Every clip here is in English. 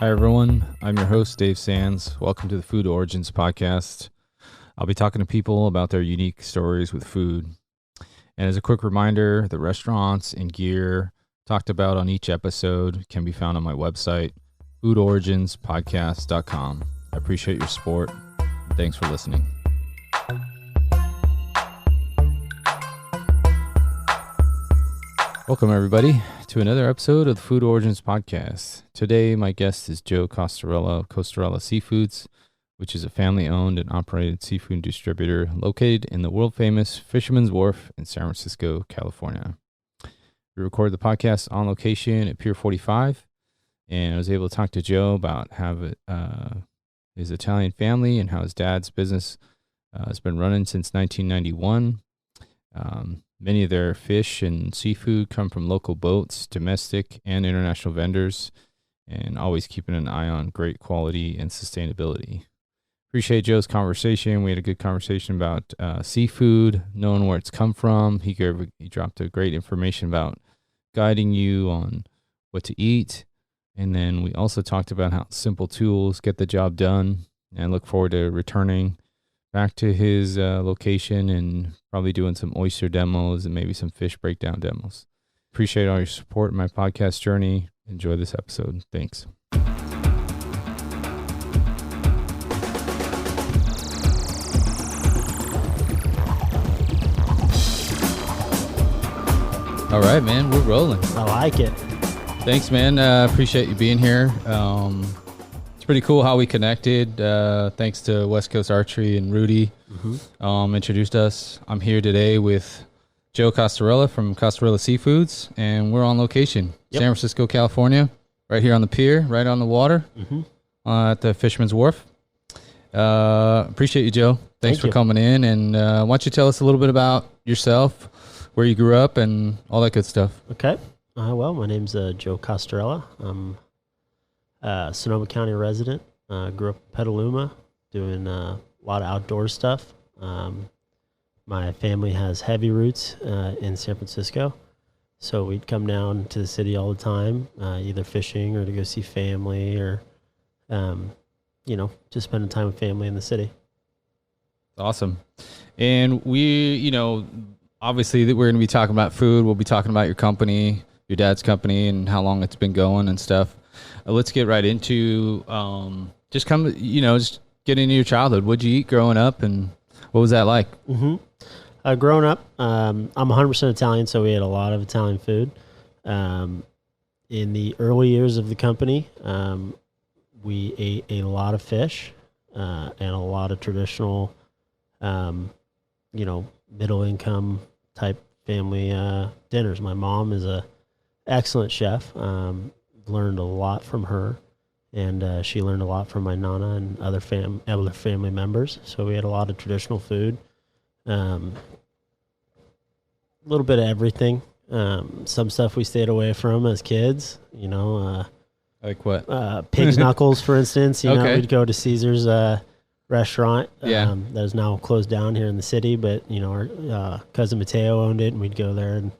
Hi, everyone. I'm your host, Dave Sands. Welcome to the Food Origins podcast. I'll be talking to people about their unique stories with food. And as a quick reminder, the restaurants and gear talked about on each episode can be found on my website, foodoriginspodcast.com. I appreciate your support, and thanks for listening. Welcome, everybody, to another episode of the Food Origins podcast. Today, my guest is Joe Costarella of Costarella Seafoods, which is a family-owned and operated seafood distributor located in the world-famous Fisherman's Wharf in San Francisco, California. We recorded the podcast on location at Pier 45, and I was able to talk to Joe about how his Italian family and how his dad's business has been running since 1991. Many of their fish and seafood come from local boats, domestic and international vendors, and always keeping an eye on great quality and sustainability. Appreciate Joe's conversation. We had a good conversation about seafood, knowing where it's come from. He dropped a great information about guiding you on what to eat. And then we also talked about how simple tools get the job done. And I look forward to returning back to his location and probably doing some oyster demos and maybe some fish breakdown demos. Appreciate all your support in my podcast journey. Enjoy this episode. Thanks. All right, man, we're rolling. I like it. Thanks, man. Appreciate you being here. It's pretty cool how we connected. Thanks to West Coast Archery and Rudy. Introduced us. I'm here today with Joe Costarella from Costarella Seafoods, and we're on location, San Francisco, California, right here on the pier, right on the water, at the Fisherman's Wharf. Appreciate you, Joe. Thanks for coming in, and why don't you tell us a little bit about yourself, where you grew up, and all that good stuff. Okay. Well, my name's Joe Costarella. I'm a Sonoma County resident. Grew up in Petaluma, doing a lot of outdoor stuff. My family has heavy roots in San Francisco, so we'd come down to the city all the time, either fishing or to go see family or, just spending time with family in the city. Awesome. And we, obviously we're going to be talking about food. We'll be talking about your company, your dad's company, and how long it's been going and stuff. Let's get right into just get into your childhood. What'd you eat growing up, and what was that like? Growing up, I'm 100% Italian, so we ate a lot of Italian food. In the early years of the company, we ate a lot of fish and a lot of traditional, middle income type family dinners. My mom is a excellent chef. Learned a lot from her, and she learned a lot from my Nonna and other family members. So we had a lot of traditional food, a little bit of everything. Some stuff we stayed away from as kids, like what? Pig's knuckles, for instance. We'd go to Caesar's restaurant that is now closed down here in the city, but our cousin Mateo owned it, and we'd go there, and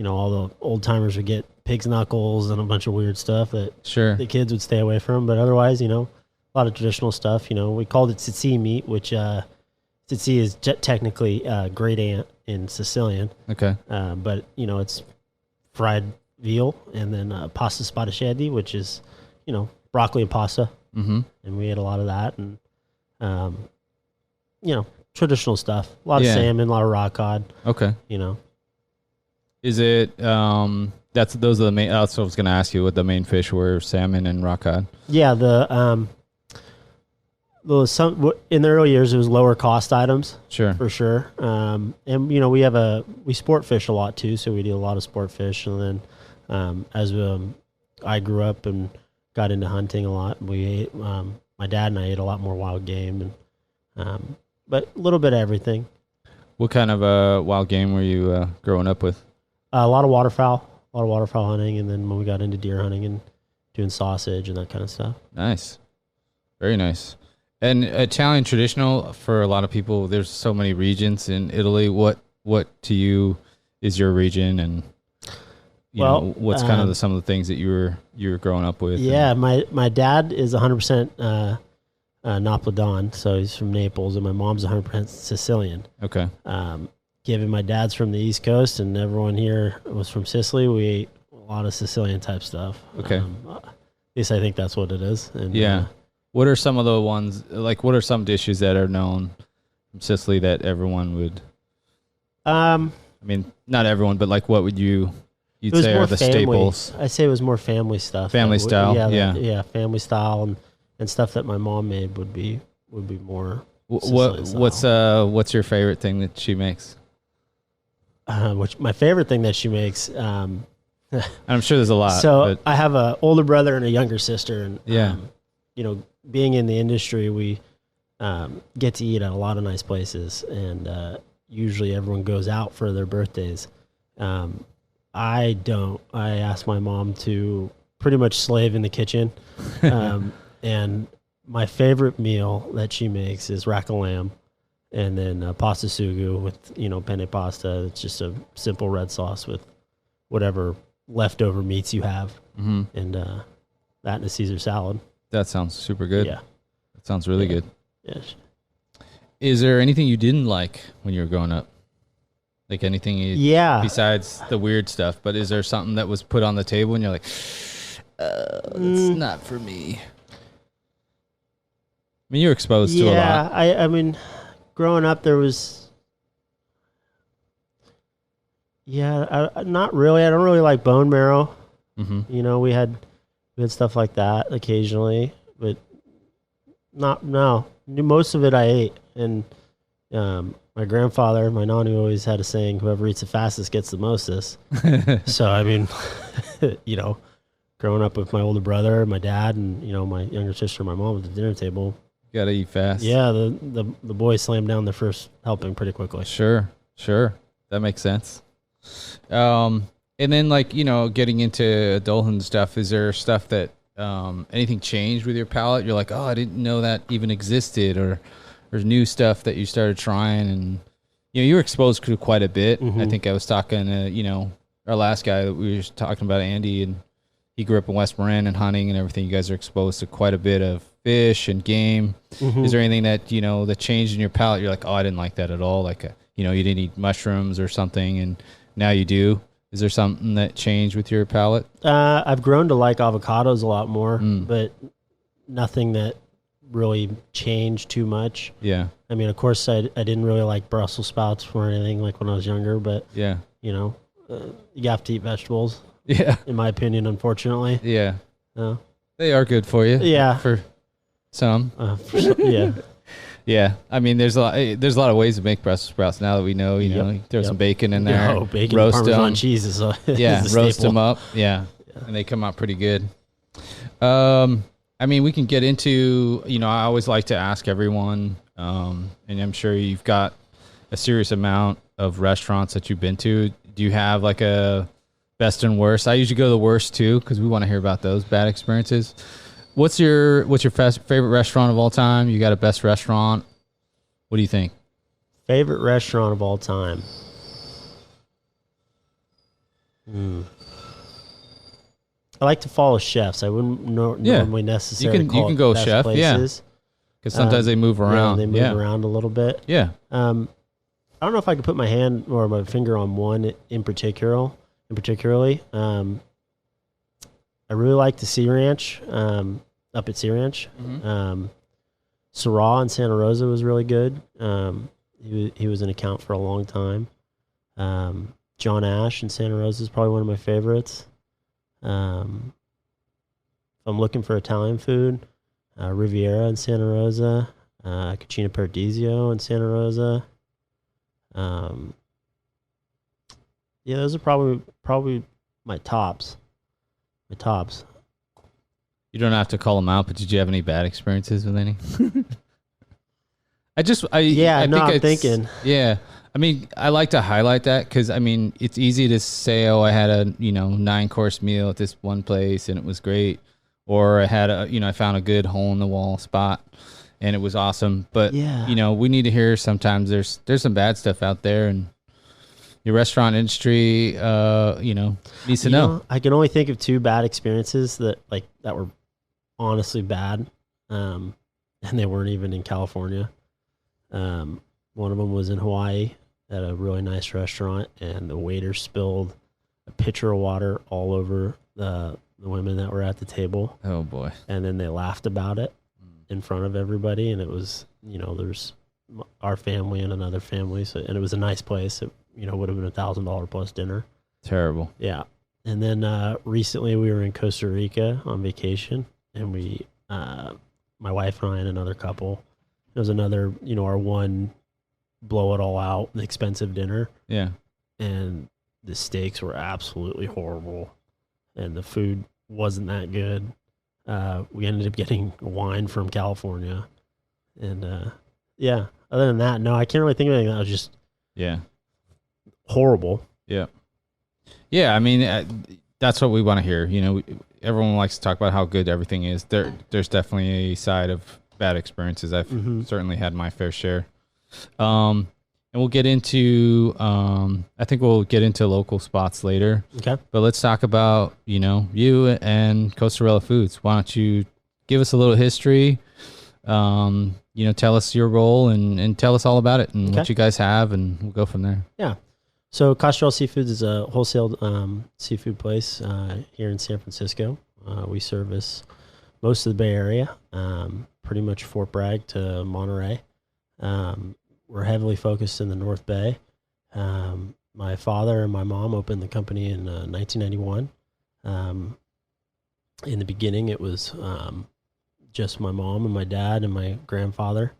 all the old timers would get pig's knuckles and a bunch of weird stuff that the kids would stay away from. But otherwise, a lot of traditional stuff. We called it tzatziki meat, which tzatziki is technically great aunt in Sicilian. Okay. But it's fried veal, and then pasta spataccetti, which is broccoli and pasta. And we ate a lot of that, and traditional stuff. A lot of salmon, a lot of rock cod. Okay. Is it those are the main? That's what I was going to ask you. What the main fish were: salmon and rock cod. Yeah, in the early years it was lower cost items. Sure, for sure. And we sport fish a lot too, so we do a lot of sport fish. And then as I grew up and got into hunting a lot, we ate. My dad and I ate a lot more wild game, and but a little bit of everything. What kind of wild game were you growing up with? A lot of waterfowl hunting, and then when we got into deer hunting and doing sausage and that kind of stuff. Nice. Very nice. And Italian traditional, for a lot of people, there's so many regions in Italy. What to you is your region, and what's kind of some of the things that you were growing up with? Yeah, my dad is 100% Neapolitan, so he's from Naples, and my mom's 100% Sicilian. Okay. Given my dad's from the East Coast and everyone here was from Sicily, we ate a lot of Sicilian type stuff. Okay. At least I think that's what it is. And, yeah. What are some of the ones, like what are some dishes that are known from Sicily that everyone would, I mean, not everyone, but like what would you'd say are the staples? I say it was more family stuff. Family style? Yeah, family style and stuff that my mom made would be more What's your favorite thing that she makes? My favorite thing that she makes, I'm sure there's a lot. So I have an older brother and a younger sister, and being in the industry, we get to eat at a lot of nice places, and usually everyone goes out for their birthdays. I don't. I ask my mom to pretty much slave in the kitchen, and my favorite meal that she makes is rack of lamb. And then pasta sugo with, penne pasta. It's just a simple red sauce with whatever leftover meats you have. Mm-hmm. And that and a Caesar salad. That sounds super good. Yeah. That sounds really good. Yeah. Is there anything you didn't like when you were growing up? Like anything besides the weird stuff, but is there something that was put on the table and you're like, it's not for me? I mean, you're exposed to a lot. Yeah, I mean... Growing up, there was, not really. I don't really like bone marrow. Mm-hmm. We had stuff like that occasionally, but most of it I ate. And my grandfather, my nanny, always had a saying, whoever eats the fastest gets the mostest. So, I mean, growing up with my older brother, my dad, and, my younger sister and my mom at the dinner table, gotta eat fast. Yeah, the boys slammed down their first helping pretty quickly. Sure. That makes sense. And then getting into adulthood and stuff, is there stuff that anything changed with your palate? You're like, oh, I didn't know that even existed, or there's new stuff that you started trying, and you were exposed to quite a bit. Mm-hmm. I think I was talking to our last guy that we were talking about, Andy, and he grew up in West Marin and hunting and everything. You guys are exposed to quite a bit of fish and game. Mm-hmm. Is there anything that, that changed in your palate? You're like, oh, I didn't like that at all. Like, you didn't eat mushrooms or something, and now you do. Is there something that changed with your palate? I've grown to like avocados a lot more, but nothing that really changed too much. Yeah. I mean, of course, I didn't really like Brussels sprouts or anything like when I was younger, but yeah, you have to eat vegetables. Yeah. In my opinion, unfortunately. Yeah. They are good for you. Yeah. For some. Yeah. Yeah. I mean, there's a lot of ways to make Brussels sprouts now that we know. You throw some bacon in there. Bacon, roast Parmesan them. cheese is roast them up. Yeah. And they come out pretty good. I mean, we can get into. I always like to ask everyone, and I'm sure you've got a serious amount of restaurants that you've been to. Do you have like a best and worst? I usually go the worst too, because we want to hear about those bad experiences. What's your favorite restaurant of all time? You got a best restaurant? What do you think? Favorite restaurant of all time? I like to follow chefs. I wouldn't normally necessarily you can go chef, places. Because sometimes they move around. They move around a little bit. Yeah. I don't know if I could put my hand or my finger on one in particularly. I really like the Sea Ranch, up at Sea Ranch. Mm-hmm. Syrah in Santa Rosa was really good. He was an account for a long time. John Ash in Santa Rosa is probably one of my favorites. If I'm looking for Italian food, Riviera in Santa Rosa, Cucina Paradiso in Santa Rosa. Those are probably my tops. You don't have to call them out, but did you have any bad experiences with any? I'm thinking. Yeah. I mean, I like to highlight that because, I mean, it's easy to say, oh, I had a, 9-course meal at this one place and it was great. Or I had I found a good hole-in-the-wall spot and it was awesome. But, we need to hear sometimes there's some bad stuff out there and, your restaurant industry, needs to know. I can only think of 2 bad experiences that were honestly bad. And they weren't even in California. One of them was in Hawaii at a really nice restaurant, and the waiter spilled a pitcher of water all over the women that were at the table. Oh boy. And then they laughed about it in front of everybody. And it was, there's our family and another family. And it was a nice place. It, would have been $1,000 plus dinner. Terrible. Yeah. And then, recently we were in Costa Rica on vacation, and we, my wife and I and another couple, it was another, our one blow it all out expensive dinner. Yeah. And the steaks were absolutely horrible, and the food wasn't that good. We ended up getting wine from California, and other than that, no, I can't really think of anything that was just horrible. Yeah. Yeah, I mean, that's what we want to hear. Everyone likes to talk about how good everything is. There's definitely a side of bad experiences. I've certainly had my fair share. And we'll get into, I think we'll get into local spots later. Okay. But let's talk about, you and Costarella Foods. Why don't you give us a little history, tell us your role and tell us all about it and what you guys have, and we'll go from there. Yeah. So Costarella Seafoods is a wholesale seafood place here in San Francisco. We service most of the Bay Area, pretty much Fort Bragg to Monterey. We're heavily focused in the North Bay. My father and my mom opened the company in 1991. In the beginning, it was just my mom and my dad and my grandfather,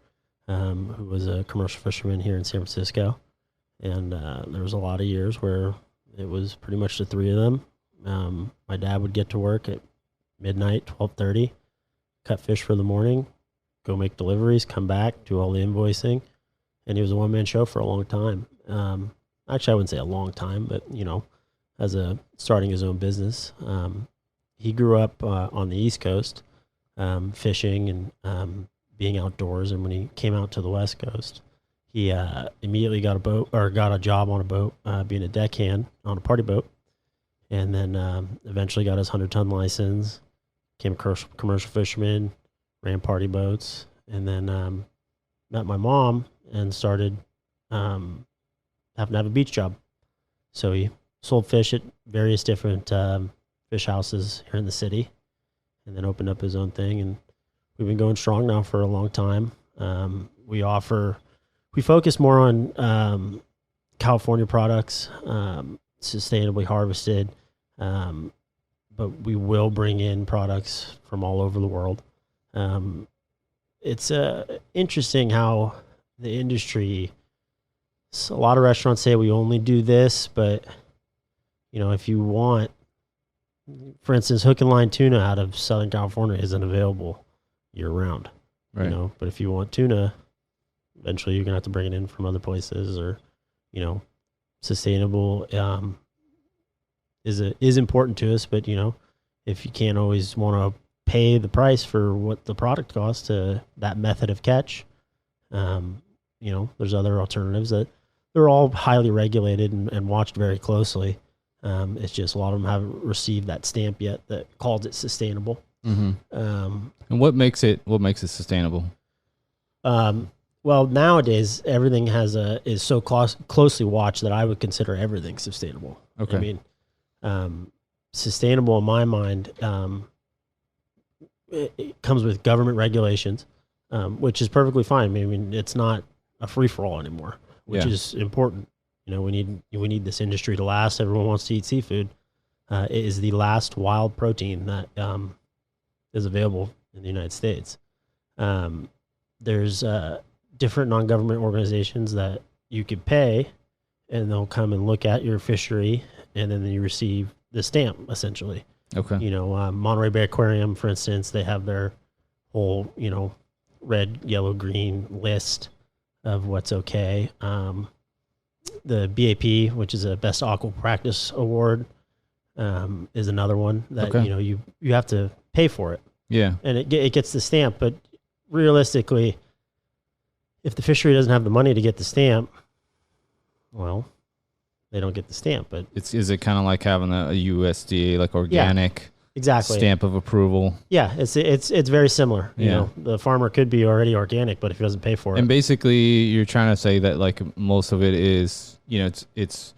who was a commercial fisherman here in San Francisco. And there was a lot of years where it was pretty much the 3 of them. My dad would get to work at midnight, 12:30, cut fish for the morning, go make deliveries, come back, do all the invoicing. And he was a one-man show for a long time. Actually, I wouldn't say a long time, but, starting his own business. He grew up on the East Coast, fishing and being outdoors. And when he came out to the West Coast, he immediately got a job on a boat, being a deckhand on a party boat. And then eventually got his 100-ton license, became a commercial fisherman, ran party boats, and then met my mom and started having to have a beach job. So he sold fish at various different fish houses here in the city, and then opened up his own thing. And we've been going strong now for a long time. We focus more on California products, sustainably harvested, but we will bring in products from all over the world. It's interesting how the industry, a lot of restaurants say we only do this, but if you want, for instance, hook and line tuna out of Southern California isn't available year round, right? But if you want tuna, eventually you're gonna have to bring it in from other places, or sustainable is important to us, but if you can't always want to pay the price for what the product costs to that method of catch, there's other alternatives that they're all highly regulated and watched very closely. It's just a lot of them haven't received that stamp yet that calls it sustainable. Mm-hmm. And what makes it sustainable? Well, nowadays everything is so closely watched that I would consider everything sustainable. Okay. I mean, sustainable in my mind, it comes with government regulations, which is perfectly fine. I mean, it's not a free for all anymore, which is important. We need this industry to last. Everyone wants to eat seafood. It is the last wild protein that is available in the United States. There's different non-government organizations that you could pay, and they'll come and look at your fishery, and then you receive the stamp, essentially. Okay. Monterey Bay Aquarium, for instance, they have their whole, red, yellow, green list of what's okay. The BAP, which is a Best Aqua Practice Award, is another one that, you have to pay for it. Yeah. And it gets the stamp, but realistically, if the fishery doesn't have the money to get the stamp, well, they don't get the stamp. But is it kind of like having a USDA like organic exactly stamp of approval? Yeah, it's very similar. You know, the farmer could be already organic, but if he doesn't pay for it. And basically, you're trying to say that like most of it is, you know, it's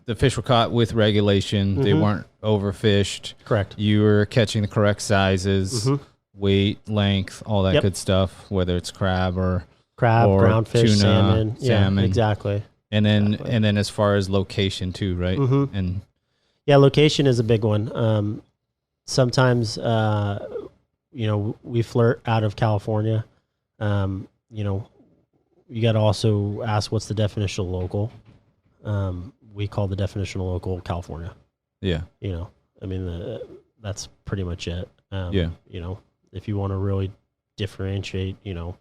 the fish were caught with regulation. Mm-hmm. They weren't overfished. Correct. You were catching the correct sizes, mm-hmm. weight, length, all that good stuff. Whether it's crab, groundfish, tuna, salmon. Yeah, exactly. And then as far as location too, right? Mm-hmm. And location is a big one. Sometimes, you know, we flirt out of California. You know, you got to also ask what's the definition of local. We call the definition of local California. Yeah. You know, I mean, that's pretty much it. You know, if you want to really differentiate, you know,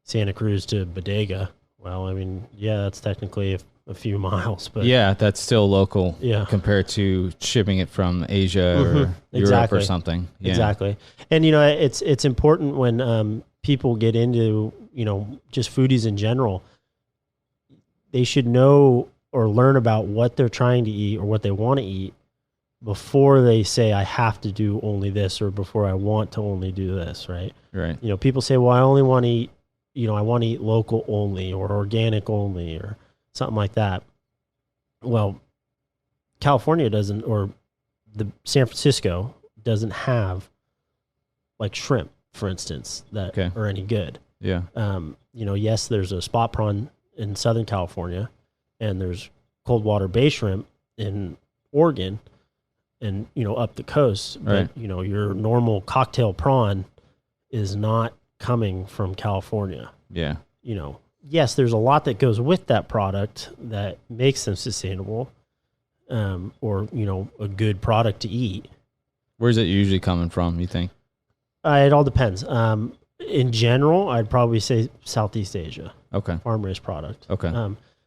Santa Cruz to Bodega, well, I mean, that's technically a few miles, but that's still local. Yeah. Compared to shipping it from Asia or Europe or something. Yeah. Exactly. And, you know, it's important when people get into, you know, just foodies in general, they should know or learn about what they're trying to eat or what they want to eat before they say, I have to do only this, or before I want to only do this. Right. Right. You know, people say, well, I only want to eat, you know, I want to eat local only or organic only or something like that. Well, California doesn't, or the San Francisco doesn't have like shrimp, for instance, that are any good. Yeah. You know, yes, there's a spot prawn in Southern California, and there's cold water bay shrimp in Oregon and, you know, up the coast. Right. But, you know, your normal cocktail prawn is not coming from California. Yeah. You know, yes, there's a lot that goes with that product that makes them sustainable, or, you know, a good product to eat. Where's it usually coming from, you think? It all depends. In general, I'd probably say Southeast Asia. Okay. Farm-raised product. Okay.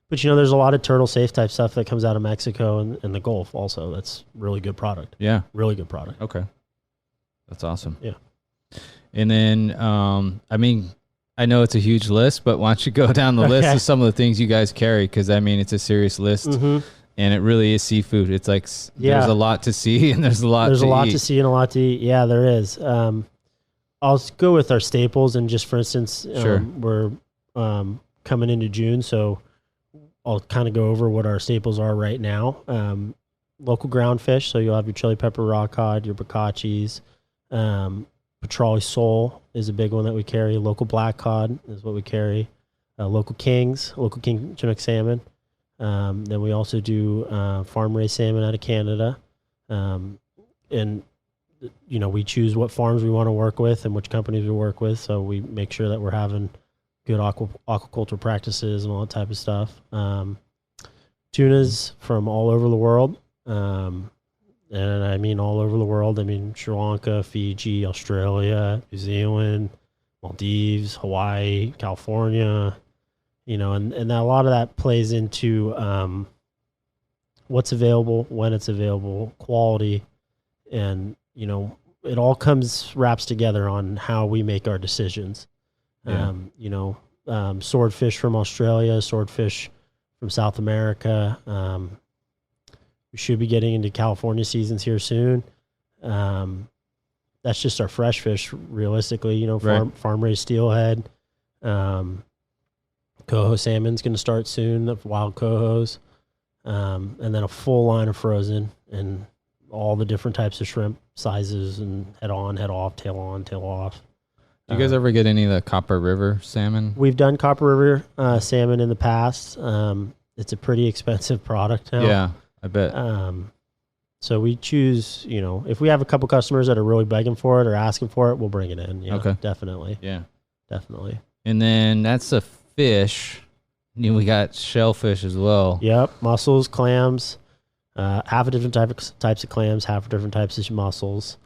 But, you know, there's a lot of turtle safe type stuff that comes out of Mexico and the Gulf also. That's really good product. Yeah. Really good product. Okay. That's awesome. Yeah. And then, I mean, I know it's a huge list, but why don't you go down the list of some of the things you guys carry? Because, I mean, it's a serious list, and it really is seafood. It's like there's a lot to see, and there's a lot to eat. There's a lot to see and a lot to eat. Yeah, there is. I'll go with our staples, and just for instance, we're coming into June, so I'll kind of go over what our staples are right now. Local ground fish, so you'll have your chili pepper raw cod, your bocacci's, Petrale sole is a big one that we carry. Local black cod is what we carry. Local king Chinook salmon. Then we also do farm-raised salmon out of Canada. And, you know, we choose what farms we want to work with and which companies we work with, so we make sure that we're having good aquaculture practices and all that type of stuff. Tunas from all over the world. And I mean all over the world. I mean Sri Lanka, Fiji, Australia, New Zealand, Maldives, Hawaii, California, you know, and a lot of that plays into what's available, when it's available, quality, and, you know, it all wraps together on how we make our decisions. Yeah. You know, swordfish from Australia, swordfish from South America. We should be getting into California seasons here soon. That's just our fresh fish, realistically. You know, farm-raised steelhead. Coho salmon's going to start soon, the wild cohos. And then a full line of frozen and all the different types of shrimp sizes and head on, head off, tail on, tail off. Do you guys ever get any of the Copper River salmon? We've done Copper River salmon in the past. It's a pretty expensive product now. Yeah, I bet. So we choose, you know, if we have a couple customers that are really begging for it or asking for it, we'll bring it in. Yeah, okay. Definitely. Yeah. Definitely. And then that's a fish. And then we got shellfish as well. Yep. Mussels, clams, half a different types of clams, half a different types of mussels.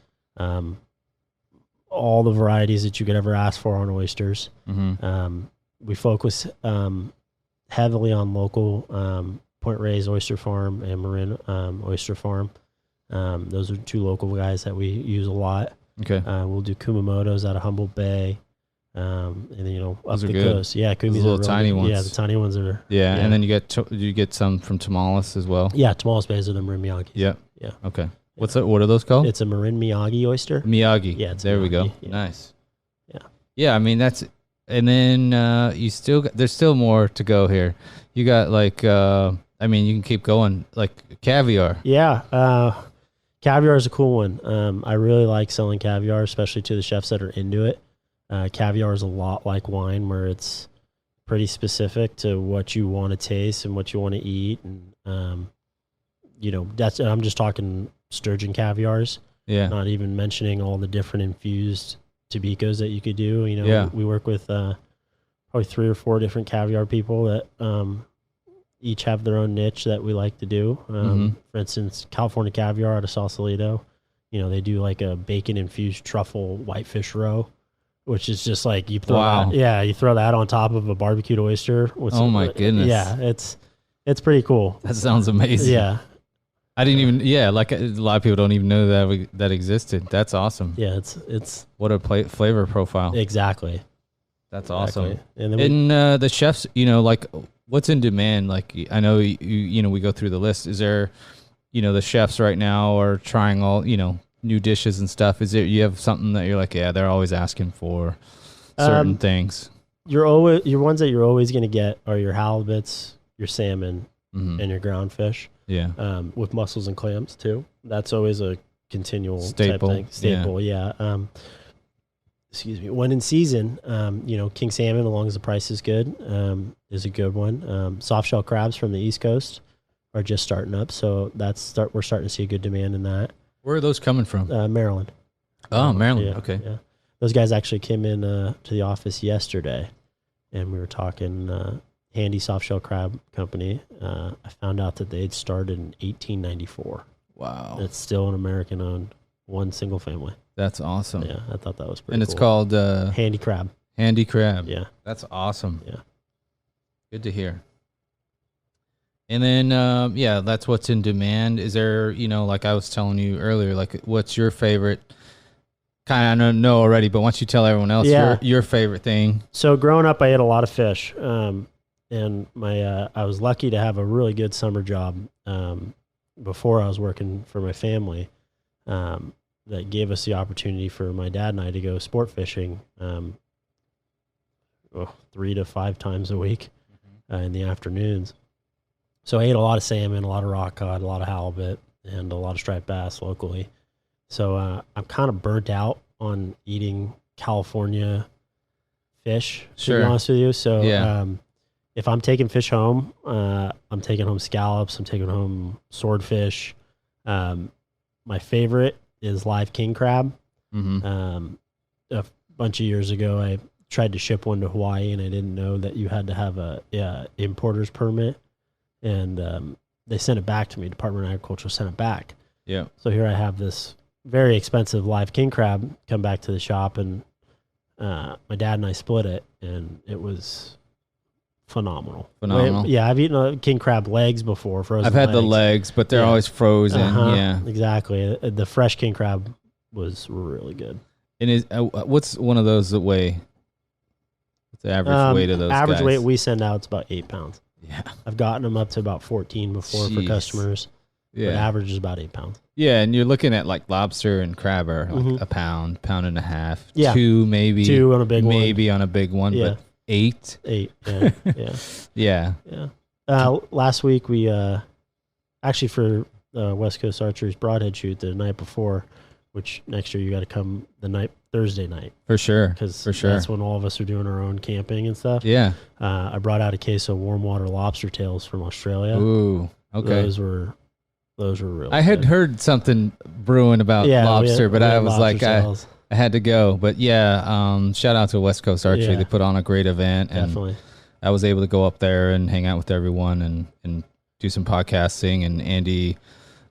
All the varieties that you could ever ask for on oysters. Mm-hmm. We focus heavily on local Point Reyes Oyster Farm and Marin Oyster Farm. Those are two local guys that we use a lot. Okay. We'll do Kumamoto's out of Humboldt Bay. And then, up those the good. coast. Yeah, kumis are little tiny ones. Yeah, the tiny ones are. Yeah, and then you get some from Tamales as well. Yeah, Tamales Bays are the Marin Miyagi. Yep. Yeah. Okay. What are those called? It's a Marin Miyagi oyster. Miyagi. Yeah, there Miyagi. We go. Yeah. Nice. Yeah. Yeah, I mean that's, and then there's still more to go here. You got you can keep going, like caviar. Yeah. Caviar is a cool one. I really like selling caviar, especially to the chefs that are into it. Caviar is a lot like wine, where it's pretty specific to what you want to taste and what you want to eat. And, I'm just talking sturgeon caviars. Yeah. Not even mentioning all the different infused tabicos that you could do. We work with probably 3 or 4 different caviar people that each have their own niche that we like to do. For instance, California Caviar out of Sausalito, they do like a bacon infused truffle whitefish roe, which is just like you throw you throw that on top of a barbecued oyster. Oh my goodness. Yeah, it's pretty cool. That sounds amazing. Yeah. I didn't even, like a lot of people don't even know that existed. That's awesome. Yeah, it's what a flavor profile. Exactly. That's awesome. And then the chefs, what's in demand? Like, I know we go through the list. Is there, the chefs right now are trying all, new dishes and stuff. Is you have something that you're like, yeah, they're always asking for certain things? Your ones that you're always going to get are your halibuts, your salmon, and your ground fish. Yeah. With mussels and clams too. That's always a continual staple. Type thing. Staple. Yeah. Excuse me. When in season, king salmon, as long as the price is good, is a good one. Soft shell crabs from the East Coast are just starting up, so we're starting to see a good demand in that. Where are those coming from? Maryland. Oh, Maryland. Yeah, okay. Yeah. Those guys actually came in to the office yesterday, and we were talking Handy Soft Shell Crab Company. I found out that they'd started in 1894. Wow. It's still an American-owned, one single family. That's awesome. Yeah, I thought that was pretty cool. And it's called Handy Crab. Handy Crab. Yeah. That's awesome. Yeah. Good to hear. And then, that's what's in demand. Is there, like I was telling you earlier, like what's your favorite? Kind of know already, but once you tell everyone else your favorite thing. So growing up, I ate a lot of fish. And I was lucky to have a really good summer job before I was working for my family that gave us the opportunity for my dad and I to go sport fishing 3 to 5 times a week in the afternoons. So I ate a lot of salmon, a lot of rock cod, a lot of halibut, and a lot of striped bass locally. So I'm kind of burnt out on eating California fish, to be honest with you. So if I'm taking fish home, I'm taking home scallops, I'm taking home swordfish. My favorite is live king crab. A bunch of years ago, I tried to ship one to Hawaii, and I didn't know that you had to have a importer's permit. And they sent it back to me. Department of Agriculture sent it back. Yeah. So here I have this very expensive live king crab come back to the shop, and my dad and I split it, and it was phenomenal. Yeah, I've eaten a king crab legs before, frozen. I've had the legs, but they're always frozen. Yeah, exactly. The fresh king crab was really good. And what's one of those that weigh? What's the average weight of those? Average guys? weight we send out is about 8 pounds. Yeah, I've gotten them up to about 14 before for customers. Yeah, but average is about 8 pounds. Yeah, and you're looking at like lobster and crab are like a pound and a half. Yeah, 2 maybe. 2 on a big one. Maybe on a big one, but 8. 8. Yeah, yeah. Yeah. Last week we actually for West Coast Archery's broadhead shoot the night before, which next year you got to come Thursday night. For sure. Because that's when all of us are doing our own camping and stuff. Yeah. I brought out a case of warm water lobster tails from Australia. Ooh, okay. Those were really I had heard something brewing about lobster, but I was like, I had to go. But shout out to West Coast Archery. They put on a great event. And definitely. I was able to go up there and hang out with everyone and do some podcasting. And Andy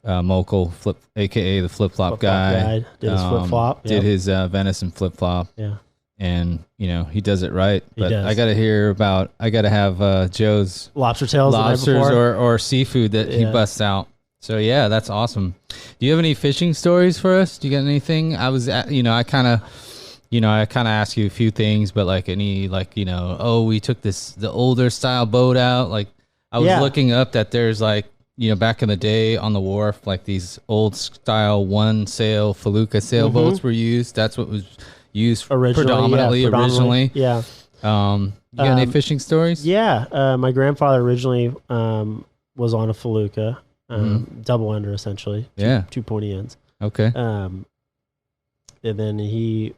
Mokel, a.k.a. the flip-flop guy. Did his flip-flop. Did his venison flip-flop. Yeah. And, he does it right. But does. I got to have Joe's lobster tails lobsters or seafood that he busts out. So, that's awesome. Do you have any fishing stories for us? Do you got anything? I was, I kind of I kind of ask you a few things, but like any, like, we took the older style boat out. Like I was looking up that there's like, back in the day on the wharf, like these old style one sail Fellucca sailboats were used. That's what was used predominantly originally. Yeah. You got any fishing stories? Yeah. My grandfather originally was on a Fellucca, double ender essentially. Two pointy ends. Okay. And then he,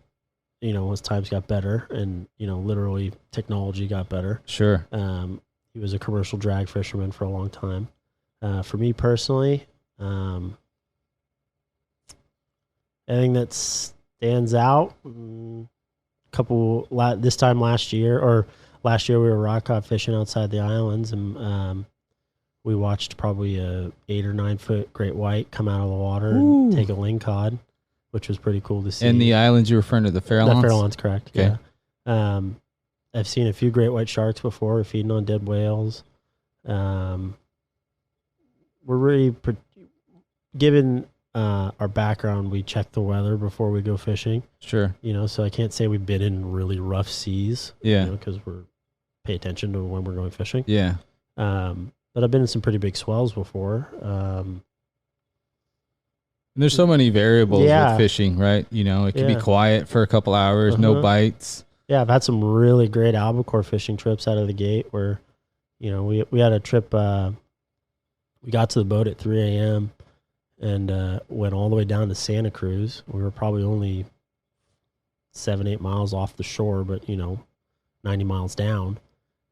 as times got better and, literally technology got better. Sure. He was a commercial drag fisherman for a long time. For me personally, anything that stands out, this time last year we were rock cod fishing outside the islands, and we watched probably a 8 or 9 foot great white come out of the water and take a ling cod, which was pretty cool to see. And the islands you're referring to, the Farallones? The Farallones, correct. Okay. Yeah. I've seen a few great white sharks before, feeding on dead whales. We're really, given our background, we check the weather before we go fishing. Sure. So I can't say we've been in really rough seas. Yeah. Because we're pay attention to when we're going fishing. Yeah. But I've been in some pretty big swells before. And there's so many variables with fishing, right? It can be quiet for a couple hours, no bites. Yeah, I've had some really great albacore fishing trips out of the gate where, we had a trip. We got to the boat at 3 a.m. and went all the way down to Santa Cruz. We were probably only 7-8 miles off the shore, but 90 miles down.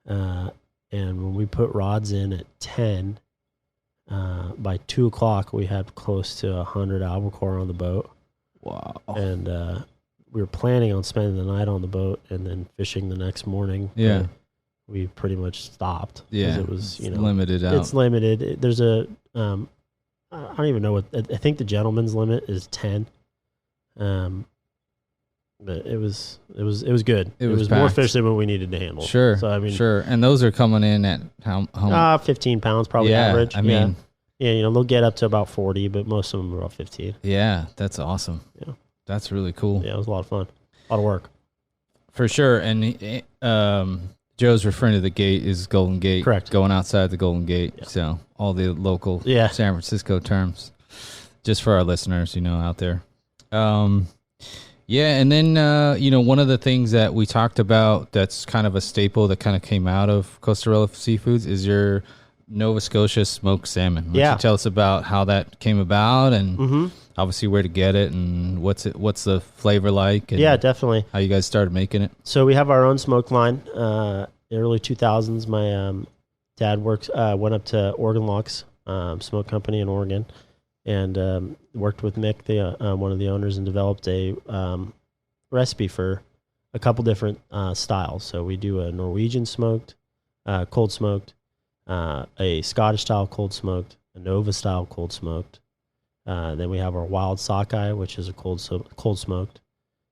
And when we put rods in at 10, by 2 o'clock we had close to 100 albacore on the boat. Wow! And we were planning on spending the night on the boat and then fishing the next morning. Yeah. We pretty much stopped. Yeah, it was limited out. It's limited. There's I don't even know what. I think the gentleman's limit is 10. But it was good. It was more fish than what we needed to handle. Sure. So sure. And those are coming in at how 15 pounds probably average. I mean, they'll get up to about 40, but most of them are about 15. Yeah, that's awesome. Yeah, that's really cool. Yeah, it was a lot of fun. A lot of work. For sure. And Joe's referring to the gate is Golden Gate. Correct. Going outside the Golden Gate. Yeah. So all the local San Francisco terms, just for our listeners, out there. Yeah. And then, one of the things that we talked about that's kind of a staple that kind of came out of Costarella Seafoods is your Nova Scotia smoked salmon. Why don't you tell us about how that came about and obviously where to get it and what's the flavor like? And definitely. How you guys started making it? So we have our own smoke line. The early 2000s, my dad went up to Oregon Locks Smoke Company in Oregon and worked with Mick, one of the owners, and developed a recipe for a couple different styles. So we do a Norwegian smoked, cold smoked, a Scottish style cold smoked, a Nova style cold smoked. Then we have our wild sockeye, which is a cold smoked.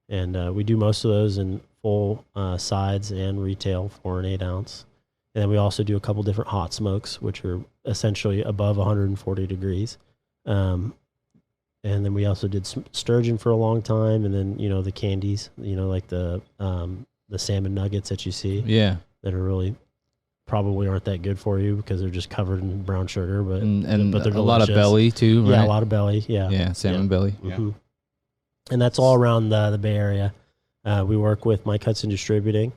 And we do most of those in full sides and retail, 4 and 8 ounce. And then we also do a couple different hot smokes, which are essentially above 140 degrees. And then we also did sturgeon for a long time. And then, the candies, like the salmon nuggets that you see. Yeah. That are really probably aren't that good for you because they're just covered in brown sugar, but they're delicious. A lot of belly too, right? Yeah, a lot of belly. Yeah. Yeah. Salmon belly. Mm-hmm. Yeah. And that's all around the Bay Area. We work with Mike Hudson Distributing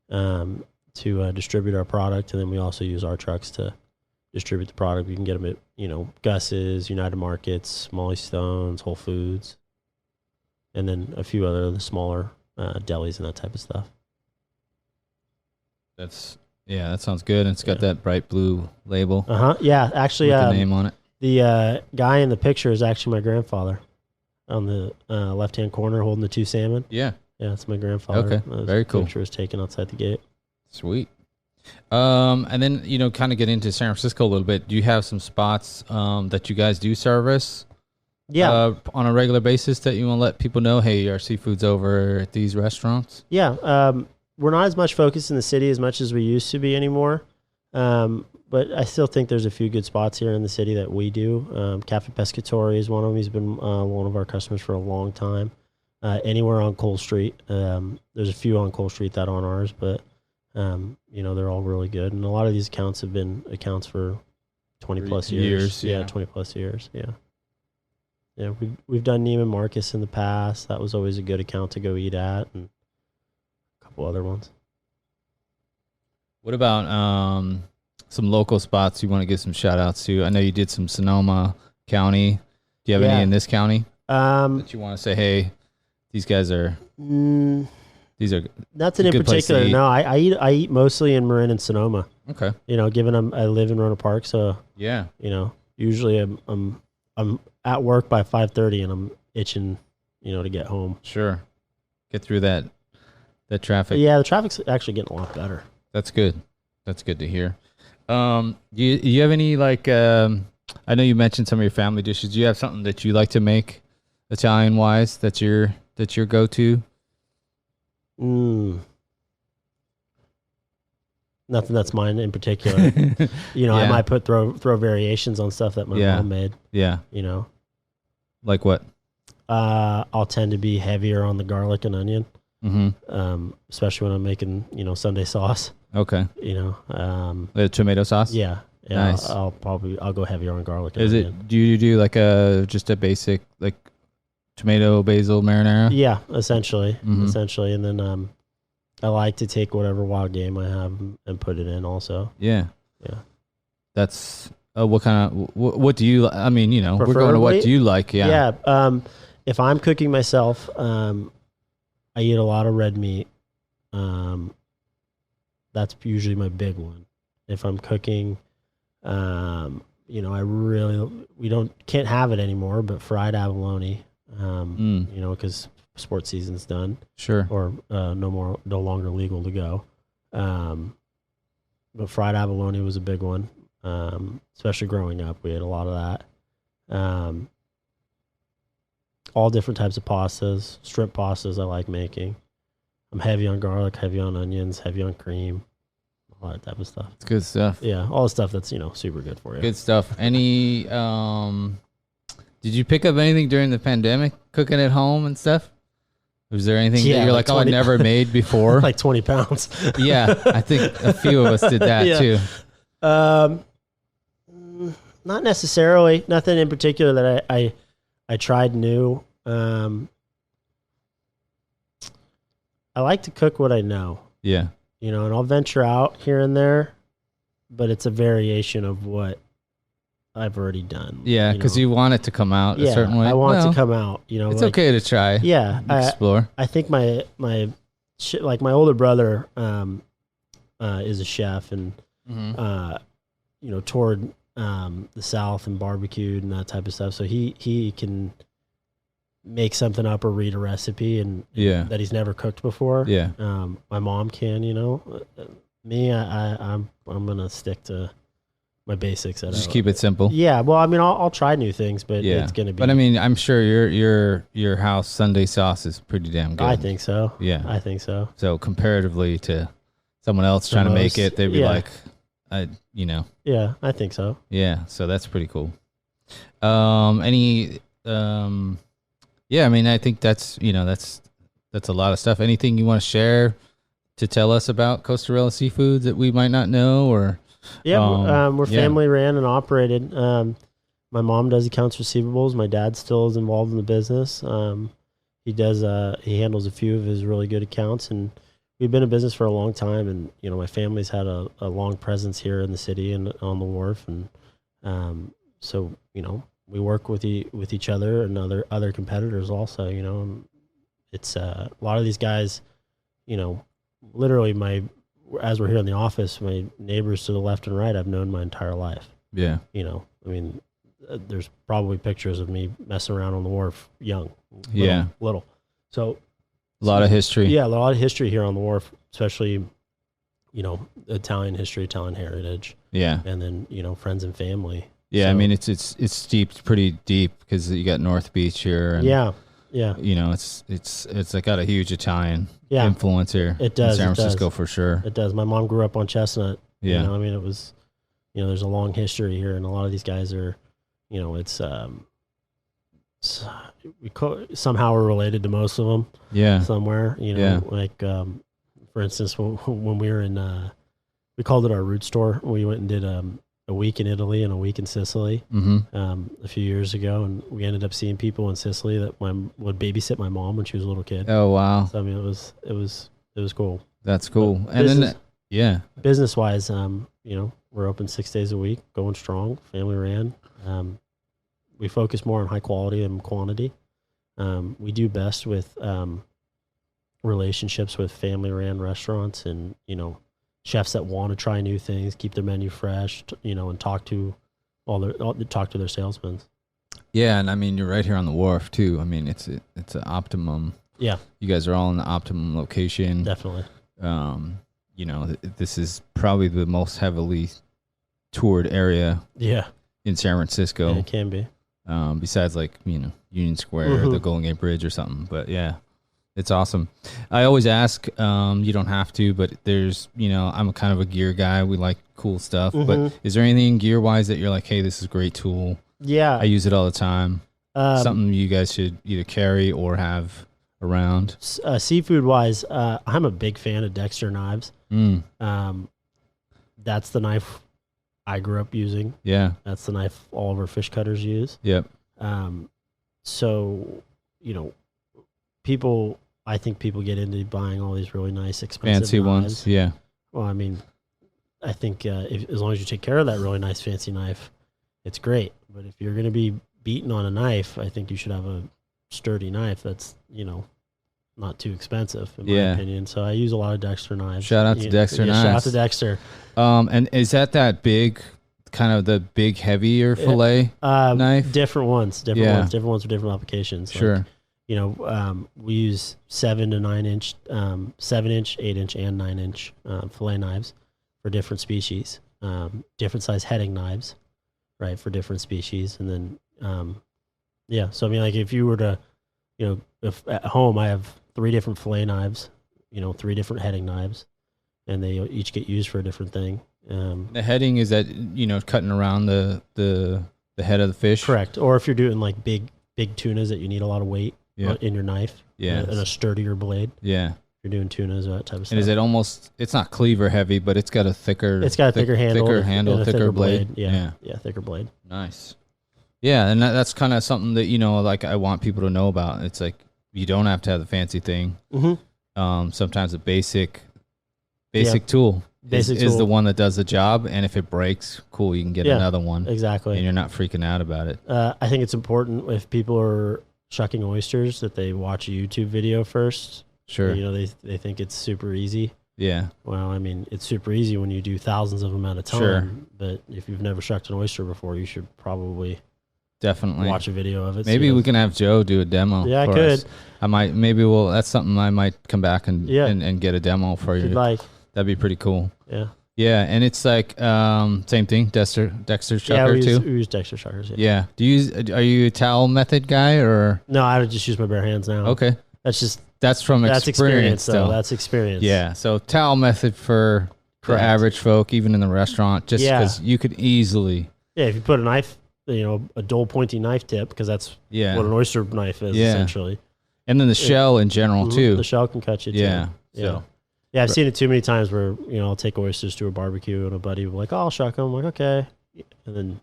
to distribute our product, and then we also use our trucks to distribute the product. We can get them at Gus's, United Markets, Molly Stone's, Whole Foods, and then a few other the smaller delis and that type of stuff. That sounds good. And it's got that bright blue label. Yeah, actually, with the name on it. The guy in the picture is actually my grandfather on the left-hand corner holding the 2 salmon. Yeah. Yeah, it's my grandfather. Okay, very cool. The picture was taken outside the gate. Sweet. And then, kind of get into San Francisco a little bit. Do you have some spots that you guys do service? Yeah. On a regular basis that you want to let people know, hey, our seafood's over at these restaurants? Yeah. We're not as much focused in the city as much as we used to be anymore. But I still think there's a few good spots here in the city that we do. Cafe Pescatore is one of them. He's been one of our customers for a long time. anywhere on Cole Street. There's a few on Cole Street that aren't ours, but they're all really good. And a lot of these accounts have been accounts for 20 plus years. Yeah, 20 plus years. Yeah. Yeah, we've done Neiman Marcus in the past. That was always a good account to go eat at, and a couple other ones. What about some local spots you want to give some shout outs to? I know you did some Sonoma County. Do you have any in this county that you want to say, hey, these guys are these are nothing in particular. No, I eat mostly in Marin and Sonoma. Okay. Given I live in Rohnert Park, so yeah. Usually I'm at work by 5:30 and I'm itching, to get home. Sure. Get through that traffic. Yeah, the traffic's actually getting a lot better. That's good. That's good to hear. You have any I know you mentioned some of your family dishes. Do you have something that you like to make Italian wise that's your go-to? Nothing that's mine in particular. I might throw variations on stuff that my mom made. Yeah. Like what? I'll tend to be heavier on the garlic and onion. Mm-hmm. Especially when I'm making, Sunday sauce. Okay. The tomato sauce? Yeah. Nice. I'll go heavier on garlic and onion. Do you do like just a basic like tomato basil marinara? Yeah, essentially. And then I like to take whatever wild game I have and put it in also. Yeah. Yeah. That's what kind of what do you we're going to what do you like? Yeah. Yeah. If I'm cooking myself, I eat a lot of red meat. That's usually my big one. If I'm cooking, we can't have it anymore, but fried abalone, because sports season's done. Sure. Or no longer legal to go. But fried abalone was a big one. Especially growing up, we ate a lot of that. All different types of pastas, strip pastas I like making. I'm heavy on garlic, heavy on onions, heavy on cream, all that type of stuff. It's good stuff. Yeah, all the stuff that's, super good for you. Good stuff. Any, did you pick up anything during the pandemic, cooking at home and stuff? Was there anything that you're like 20, I never made before? Like 20 pounds. Yeah, I think a few of us did that too. Not necessarily. Nothing in particular that I tried new. I like to cook what I know. Yeah. And I'll venture out here and there, but it's a variation of what I've already done. Yeah, because you want it to come out a certain way. I want it to come out. It's okay to try. Yeah, explore. I think my older brother is a chef and toured the South and barbecued and that type of stuff. So he can make something up or read a recipe and that he's never cooked before. Yeah. My mom can, me, I'm gonna stick to my basics. Just keep it simple. Yeah. Well, I'll try new things, but it's gonna be. But I'm sure your house Sunday sauce is pretty damn good. I think so. Yeah. I think so. So comparatively to someone else trying to make it, they'd be like, Yeah, I think so. Yeah. So that's pretty cool. I think that's a lot of stuff. Anything you want to share to tell us about Costarella Seafoods that we might not know or? Yeah, we're family ran and operated. My mom does accounts receivables. My dad still is involved in the business. He handles a few of his really good accounts, and we've been in business for a long time. And my family's had a long presence here in the city and on the wharf, and so we work with each other and other competitors also. It's a lot of these guys. Literally as we're here in the office, my neighbors to the left and right I've known my entire life. Yeah. There's probably pictures of me messing around on the wharf young. Little. So a lot of history. Yeah, a lot of history here on the wharf, especially, Italian history, Italian heritage. Yeah. And then, friends and family. Yeah, so, it's steeped pretty deep because you got North Beach here. And, yeah. It's like got a huge Italian influence here. It does. In San Francisco for sure. It does. My mom grew up on Chestnut. Yeah. It was, there's a long history here, and a lot of these guys are, it's somehow we're related to most of them. Yeah. Somewhere, like for instance, when we were in, we called it our root store. We went and did a week in Italy and a week in Sicily a few years ago, and we ended up seeing people in Sicily that would babysit my mom when she was a little kid. Oh wow! So I mean, it was cool. That's cool. And then business wise, we're open 6 days a week, going strong, family ran. We focus more on high quality than quantity. We do best with relationships with family ran restaurants and chefs that want to try new things, keep their menu fresh, and talk to their salesmen. Yeah, and I mean you're right here on the wharf too. I mean it's an optimum. Yeah, you guys are all in the optimum location. Definitely. This is probably the most heavily toured area. Yeah. In San Francisco. Yeah, it can be. Besides Union Square or the Golden Gate Bridge or something, but yeah. It's awesome. I always ask, you don't have to, but there's, I'm a kind of a gear guy. We like cool stuff, but is there anything gear wise that you're like, hey, this is a great tool? Yeah. I use it all the time. Something you guys should either carry or have around. Seafood wise, I'm a big fan of Dexter knives. That's the knife I grew up using. Yeah. That's the knife all of our fish cutters use. Yep. So, I think people get into buying all these really nice, expensive fancy knives. Ones. Yeah. Well, I mean, I think as long as you take care of that really nice, fancy knife, it's great. But if you're going to be beaten on a knife, I think you should have a sturdy knife that's, not too expensive, in my opinion. So I use a lot of Dexter knives. Shout out to Dexter knives. Shout out to Dexter. And is that big, kind of the big, heavier fillet knife? Different ones. Different ones for different applications. Sure. We use 7 to 9 inch, 7 inch, 8 inch, and 9 inch fillet knives for different species. Different size heading knives, right, for different species. And then, so I mean, like if you were to, if at home I have 3 different fillet knives, 3 different heading knives, and they each get used for a different thing. The heading is that, cutting around the head of the fish? Correct. Or if you're doing like big tunas that you need a lot of weight. In your knife, and a sturdier blade. Yeah, you're doing tunas or that type of stuff. And is it almost? It's not cleaver heavy, but it's got a thicker. It's got a thicker handle, thicker blade. Yeah, thicker blade. Nice. Yeah, and that's kind of something that like I want people to know about. It's like you don't have to have the fancy thing. Sometimes a basic tool. Is the one that does the job, and if it breaks, cool, you can get another one. Exactly, and you're not freaking out about it. I think it's important if people are shucking oysters that they watch a YouTube video first. Sure. They think it's super easy. Yeah. Well, I mean, it's super easy when you do thousands of them at a time. Sure. But if you've never shucked an oyster before, you should probably definitely watch a video of it. Maybe we can have Joe do a demo. Yeah, I could. Us. I might. That's something I might come back and get a demo for you. Like. That'd be pretty cool. Yeah. Yeah, and it's like same thing, Dexter shucker too. We use Dexter shuckers. Yeah. Are you a towel method guy or? No, I would just use my bare hands now. Okay. That's from experience though. That's experience. Yeah. So towel method for average folk, even in the restaurant, just because you could easily. Yeah, if you put a knife, a dull pointy knife tip, because that's what an oyster knife is essentially. And then the shell in general too. The shell can cut you too. Yeah. So. Yeah, I've seen it too many times where, I'll take oysters to a barbecue and a buddy will be like, oh, I'll shuck them. I'm like, okay. And then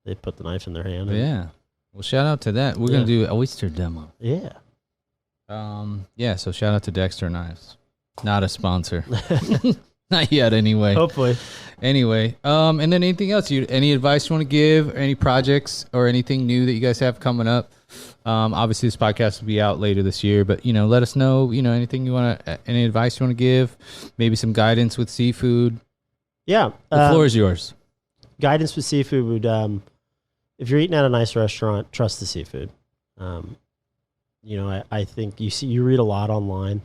they put the knife in their hand. Yeah. Well, shout out to that. We're going to do an oyster demo. Yeah. So shout out to Dexter Knives. Not a sponsor. Not yet anyway. Hopefully. Anyway, and then anything else? Any advice you want to give? Any projects or anything new that you guys have coming up? Obviously this podcast will be out later this year, but let us know, anything you want to, any advice you want to give, maybe some guidance with seafood. Yeah. The floor is yours. Guidance with seafood would, if you're eating at a nice restaurant, trust the seafood. I think you read a lot online,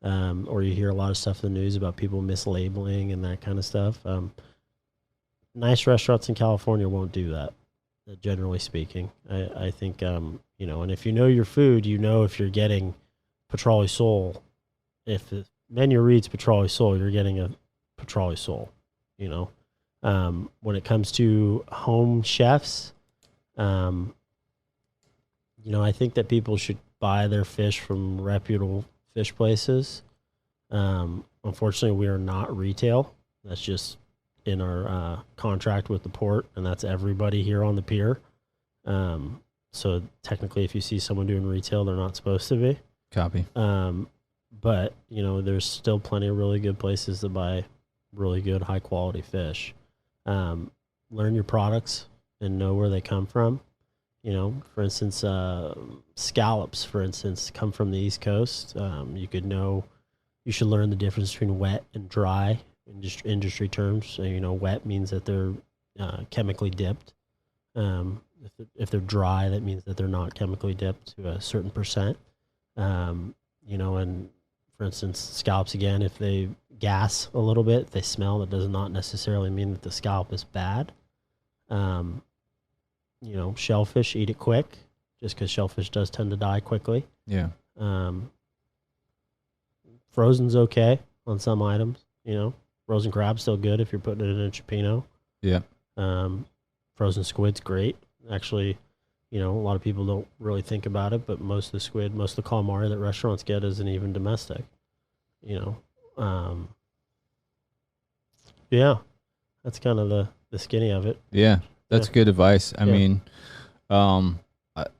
or you hear a lot of stuff in the news about people mislabeling and that kind of stuff. Nice restaurants in California won't do that. Generally speaking, I think, and if you know your food, if you're getting Petroli sole. If the menu reads Petroli sole, you're getting a Petroli sole, When it comes to home chefs, I think that people should buy their fish from reputable fish places. Unfortunately, we are not retail. That's just in our contract with the port, and that's everybody here on the pier. So technically, if you see someone doing retail, they're not supposed to be. Copy. But, there's still plenty of really good places to buy really good, high-quality fish. Learn your products and know where they come from. For instance, scallops, for instance, come from the East Coast. You should learn the difference between wet and dry industry terms. So, wet means that they're chemically dipped. If they're dry, that means that they're not chemically dipped to a certain percent. And for instance, scallops, again, if they gas a little bit, if they smell, that does not necessarily mean that the scallop is bad. Shellfish, eat it quick, just because shellfish does tend to die quickly. Yeah. Frozen's okay on some items. Frozen crab's still good if you're putting it in a cioppino. Yeah. Frozen squid's great. Actually, a lot of people don't really think about it, but most of the squid, most of the calamari that restaurants get isn't even domestic. Yeah, that's kind of the skinny of it. Yeah, that's good advice. I mean, I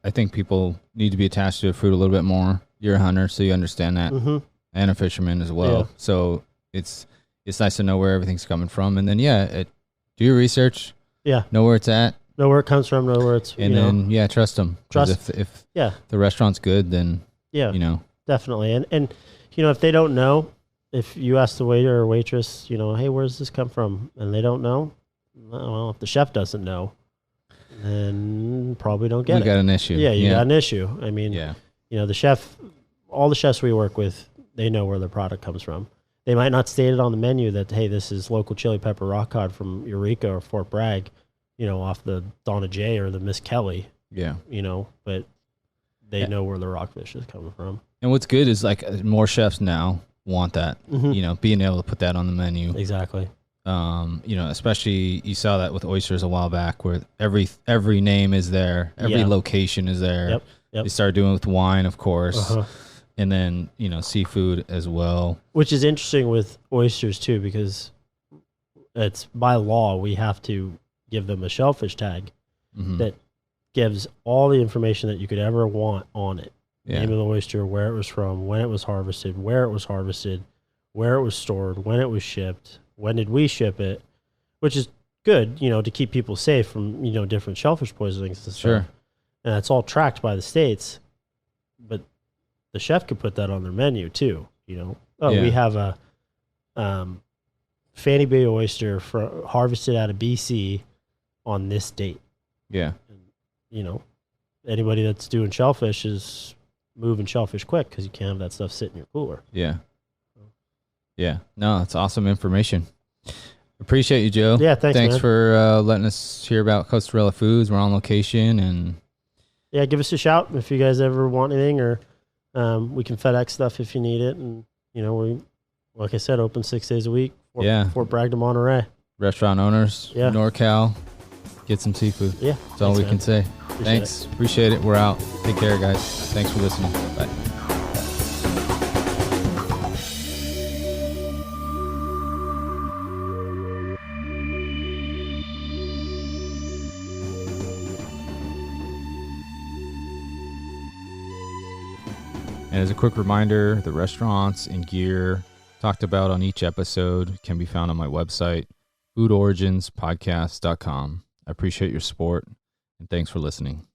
think people need to be attached to their food a little bit more. You're a hunter, so you understand that, and a fisherman as well. Yeah. So it's nice to know where everything's coming from, and then do your research. Yeah, know where it's at. Know where it comes from. Know where it's. And then trust them. If the restaurant's good, then definitely. And if they don't know, if you ask the waiter or waitress, hey, where's this come from, and they don't know, well, if the chef doesn't know, then probably don't get it. You got an issue. Yeah, you got an issue. I mean, the chef, all the chefs we work with, they know where their product comes from. They might not state it on the menu that, hey, this is local chili pepper rock cod from Eureka or Fort Bragg, off the Donna J or the Miss Kelly. Yeah. But they know where the rockfish is coming from. And what's good is more chefs now want that, being able to put that on the menu. Exactly. Especially you saw that with oysters a while back where every name is there, every location is there. Yep. They started doing it with wine, of course. And then, seafood as well. Which is interesting with oysters too, because it's by law, we have to give them a shellfish tag that gives all the information that you could ever want on it. Yeah. Name of the oyster, where it was from, when it was harvested, where it was harvested, where it was stored, when it was shipped, when did we ship it, which is good, to keep people safe from, different shellfish poisonings and stuff. Sure. And that's all tracked by the states. But the chef could put that on their menu too, we have a Fanny Bay oyster harvested out of BC on this date. Yeah. And, anybody that's doing shellfish is moving shellfish quick because you can't have that stuff sit in your cooler. Yeah. Yeah. No, it's awesome information. Appreciate you, Joe. Yeah, thanks man. For letting us hear about Costarella Foods. We're on location, and give us a shout if you guys ever want anything, or we can FedEx stuff if you need it. And we, like I said, open 6 days a week. Fort Bragg to Monterey. Restaurant owners, NorCal, get some seafood. Yeah, that's all we can say. Thanks. Appreciate it. We're out. Take care, guys. Thanks for listening. Bye. And as a quick reminder, the restaurants and gear talked about on each episode can be found on my website, foodoriginspodcast.com. I appreciate your support, and thanks for listening.